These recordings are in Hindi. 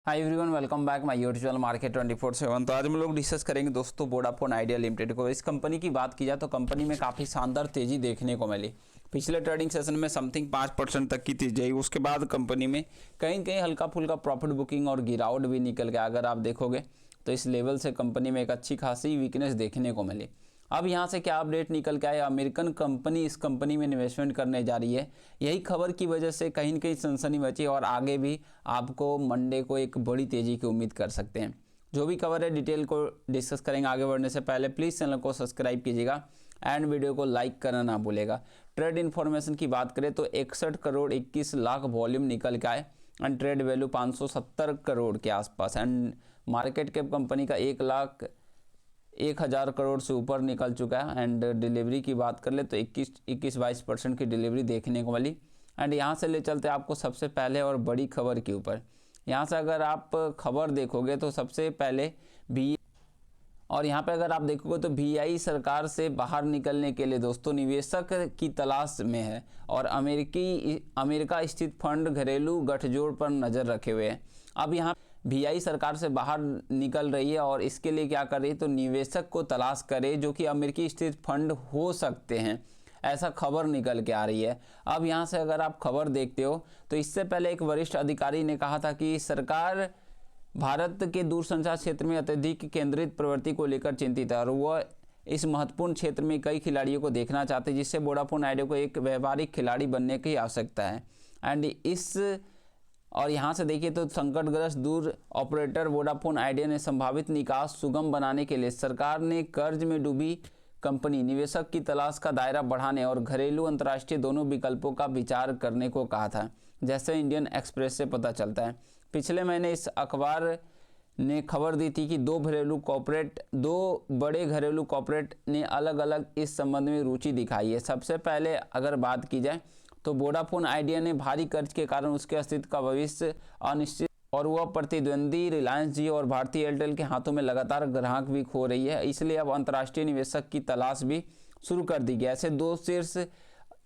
Hi everyone, welcome back my YouTube channel market 24/7। तो आज हम लोग डिस्कस करेंगे दोस्तों वोडाफोन आइडिया लिमिटेड को। इस कंपनी की बात की जाए तो कंपनी में काफ़ी शानदार तेज़ी देखने को मिली। पिछले ट्रेडिंग सेशन में समथिंग 5% तक की तेजी आई। उसके बाद कंपनी में कहीं कहीं हल्का फुल्का प्रॉफिट बुकिंग और गिरावट भी निकल गया। अगर आप देखोगे तो इस लेवल से कंपनी में एक अच्छी खासी वीकनेस देखने को मिली। अब यहाँ से क्या अपडेट निकल के आया, अमेरिकन कंपनी इस कंपनी में इन्वेस्टमेंट करने जा रही है। यही खबर की वजह से कहीं न कहीं सनसनी मची और आगे भी आपको मंडे को एक बड़ी तेज़ी की उम्मीद कर सकते हैं। जो भी खबर है डिटेल को डिस्कस करेंगे। आगे बढ़ने से पहले प्लीज़ चैनल को सब्सक्राइब कीजिएगा एंड वीडियो को लाइक करना ना भूलेगा। ट्रेड इन्फॉर्मेशन की बात करें तो 61 करोड़ 21 लाख वॉल्यूम निकल के आए एंड ट्रेड वैल्यू 570 करोड़ के आसपास एंड मार्केट कैप कंपनी का 1,01,000 करोड़ से ऊपर निकल चुका है। एंड डिलीवरी की बात कर ले तो 21-22% की डिलीवरी देखने को मिली। एंड यहाँ से ले चलते आपको सबसे पहले और बड़ी खबर के ऊपर। यहाँ से अगर आप खबर देखोगे तो सबसे पहले यहाँ पे अगर आप देखोगे तो VI सरकार से बाहर निकलने के लिए दोस्तों निवेशक की तलाश में है और अमेरिका स्थित फंड घरेलू गठजोड़ पर नज़र रखे हुए हैं। अब यहाँ VI सरकार से बाहर निकल रही है और इसके लिए क्या कर रही है तो निवेशक को तलाश करे जो कि अमेरिकी स्थित फंड हो सकते हैं, ऐसा खबर निकल के आ रही है। अब यहाँ से अगर आप खबर देखते हो तो इससे पहले एक वरिष्ठ अधिकारी ने कहा था कि सरकार भारत के दूरसंचार क्षेत्र में अत्यधिक केंद्रित प्रवृत्ति को लेकर चिंतित है और वह इस महत्वपूर्ण क्षेत्र में कई खिलाड़ियों को देखना चाहते हैं, जिससे वोडाफोन आइडिया को एक व्यावहारिक खिलाड़ी बनने की आवश्यकता है। और यहाँ से देखिए तो संकटग्रस्त दूर ऑपरेटर वोडाफोन आइडिया ने संभावित निकास सुगम बनाने के लिए सरकार ने कर्ज में डूबी कंपनी निवेशक की तलाश का दायरा बढ़ाने और घरेलू अंतर्राष्ट्रीय दोनों विकल्पों का विचार करने को कहा था, जैसे इंडियन एक्सप्रेस से पता चलता है। पिछले महीने इस अखबार ने खबर दी थी कि दो बड़े घरेलू कॉर्पोरेट ने अलग अलग इस संबंध में रुचि दिखाई है। सबसे पहले अगर बात की जाए तो वोडाफोन आइडिया ने भारी कर्ज के कारण उसके अस्तित्व का भविष्य अनिश्चित और वह प्रतिद्वंदी रिलायंस जियो और भारतीय एयरटेल के हाथों में लगातार ग्राहक भी खो रही है, इसलिए अब अंतर्राष्ट्रीय निवेशक की तलाश भी शुरू कर दी गई। ऐसे दो शीर्ष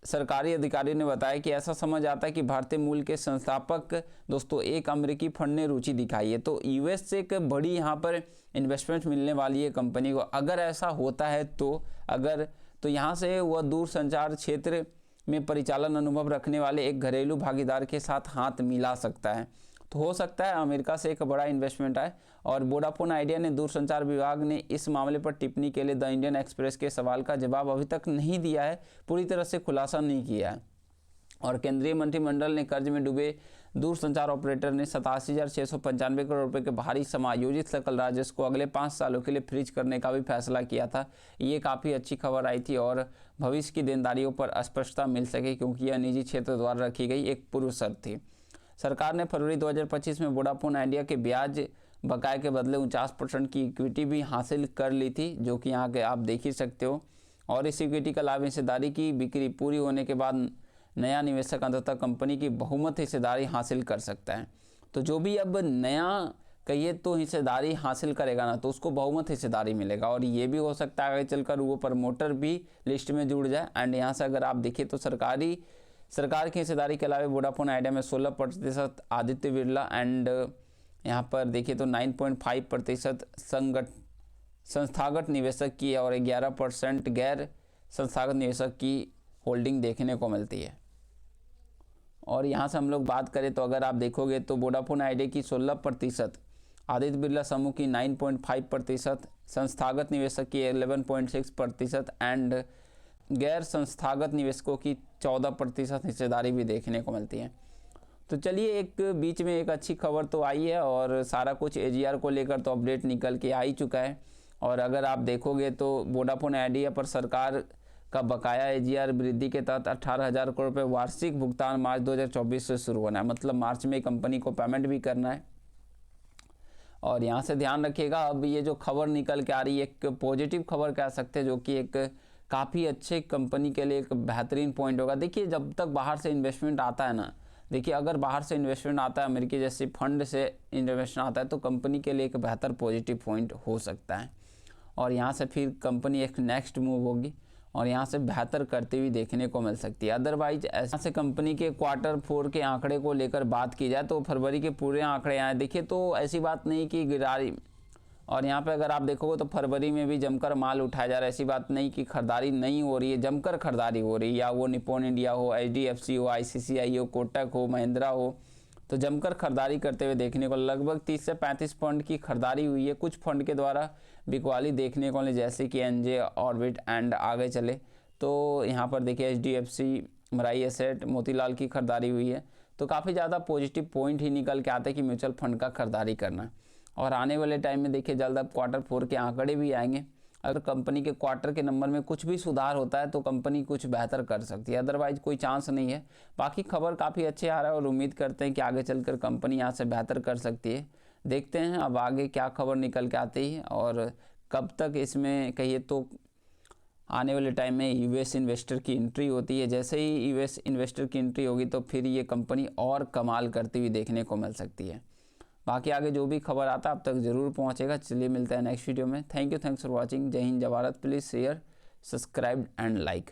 सरकारी अधिकारी ने बताया कि ऐसा समझ आता है कि भारतीय मूल के संस्थापक दोस्तों एक अमेरिकी फंड ने रुचि दिखाई है, तो यूएस से एक बड़ी यहाँ पर इन्वेस्टमेंट मिलने वाली है कंपनी को। अगर ऐसा होता है तो यहाँ से वह दूरसंचार क्षेत्र में परिचालन अनुभव रखने वाले एक घरेलू भागीदार के साथ हाथ मिला सकता है। तो हो सकता है अमेरिका से एक बड़ा इन्वेस्टमेंट आए। और वोडाफोन आइडिया ने दूरसंचार विभाग ने इस मामले पर टिप्पणी के लिए द इंडियन एक्सप्रेस के सवाल का जवाब अभी तक नहीं दिया है, पूरी तरह से खुलासा नहीं किया है। और केंद्रीय मंत्रिमंडल ने कर्ज में डूबे दूरसंचार ऑपरेटर ने 87,695 करोड़ रुपए के भारी समायोजित सकल राजस्व को अगले 5 सालों के लिए फ्रीज करने का भी फैसला किया था। ये काफ़ी अच्छी खबर आई थी और भविष्य की देनदारियों पर स्पष्टता मिल सके, क्योंकि यह निजी क्षेत्र द्वारा रखी गई एक पूर्व शर्त थी। सरकार ने फरवरी 2025 में वोडाफोन आइडिया के ब्याज बकाये के बदले 49% की इक्विटी भी हासिल कर ली थी, जो कि यहाँ के आप देख ही सकते हो। और इस इक्विटी का लाभ हिस्सेदारी की बिक्री पूरी होने के बाद नया निवेशक अंततः कंपनी की बहुमत हिस्सेदारी हासिल कर सकता है। तो जो भी अब नया कहिए तो हिस्सेदारी हासिल करेगा ना, तो उसको बहुमत हिस्सेदारी मिलेगा और ये भी हो सकता है आगे चलकर वो प्रमोटर भी लिस्ट में जुड़ जाए। एंड यहाँ से अगर आप देखिए तो सरकार की हिस्सेदारी के अलावा वोडाफोन आइडिया में 16% आदित्य बिरला एंड यहाँ पर देखिए तो 9.5% संस्थागत निवेशक की और 11% गैर संस्थागत निवेशक की होल्डिंग देखने को मिलती है। और यहाँ से हम लोग बात करें तो अगर आप देखोगे तो वोडाफोन आइडिया की 16%, आदित्य बिरला समूह की 9.5%, संस्थागत निवेशक की 11.6% एंड गैर संस्थागत निवेशकों की 14% हिस्सेदारी भी देखने को मिलती है। तो चलिए एक बीच में एक अच्छी खबर तो आई है और सारा कुछ AGR को लेकर तो अपडेट निकल के आ ही चुका है। और अगर आप देखोगे तो वोडाफोन आइडिया पर सरकार का बकाया AGR वृद्धि के तहत 18,000 करोड़ रुपये वार्षिक भुगतान मार्च 2024 से शुरू होना है, मतलब मार्च में कंपनी को पेमेंट भी करना है। और यहाँ से ध्यान रखिएगा, अब ये जो खबर निकल के आ रही है एक पॉजिटिव खबर कह सकते हैं, जो कि एक काफ़ी अच्छे कंपनी के लिए एक बेहतरीन पॉइंट होगा। देखिए जब तक बाहर से इन्वेस्टमेंट आता है ना, देखिए अगर बाहर से इन्वेस्टमेंट आता है, अमेरिकी जैसे फंड से इन्वेस्टमेंट आता है, तो कंपनी के लिए एक बेहतर पॉजिटिव पॉइंट हो सकता है और यहाँ से फिर कंपनी एक नेक्स्ट मूव होगी। और यहाँ से बेहतर करती हुई देखने को मिल सकती है। अदरवाइज ऐसे से कंपनी के Q4 के आंकड़े को लेकर बात की जाए तो फरवरी के पूरे आंकड़े आए देखिए तो ऐसी बात नहीं कि गिरारी, और यहाँ पे अगर आप देखोगे तो फरवरी में भी जमकर माल उठाया जा रहा है। ऐसी बात नहीं कि खरीदारी नहीं हो रही है, जमकर खरीदारी हो रही है, या वो निप्पॉन इंडिया हो, HDFC हो, ICICI हो, कोटक हो, महिंद्रा हो, तो जमकर खरीदारी करते हुए देखने को लगभग 30 से 35 फंड की खरीदारी हुई है। कुछ फंड के द्वारा बिकवाली देखने को मिली जैसे कि NJ, ऑर्बिट एंड आगे चले तो यहाँ पर देखिए HDFC, मराई एसेट, मोतीलाल की खरीदारी हुई है। तो काफ़ी ज़्यादा पॉजिटिव पॉइंट ही निकल के आते हैं कि म्यूचुअल फंड का खरीदारी करना। और आने वाले टाइम में देखिए जल्द अब Q4 के आंकड़े भी आएंगे। अगर कंपनी के क्वार्टर के नंबर में कुछ भी सुधार होता है तो कंपनी कुछ बेहतर कर सकती है, अदरवाइज कोई चांस नहीं है। बाकी खबर काफ़ी अच्छे आ रहा है और उम्मीद करते हैं कि आगे चलकर कंपनी यहाँ से बेहतर कर सकती है। देखते हैं अब आगे क्या खबर निकल के आती है और कब तक इसमें कहिए तो आने वाले टाइम में US इन्वेस्टर की एंट्री होती है। जैसे ही US इन्वेस्टर की एंट्री होगी तो फिर ये कंपनी और कमाल करती हुई देखने को मिल सकती है। बाकी आगे जो भी खबर आता है अब तक ज़रूर पहुंचेगा। चलिए मिलते हैं नेक्स्ट वीडियो में। Thanks for watching. जय हिंद, जय Bharat. Please share, subscribe and like.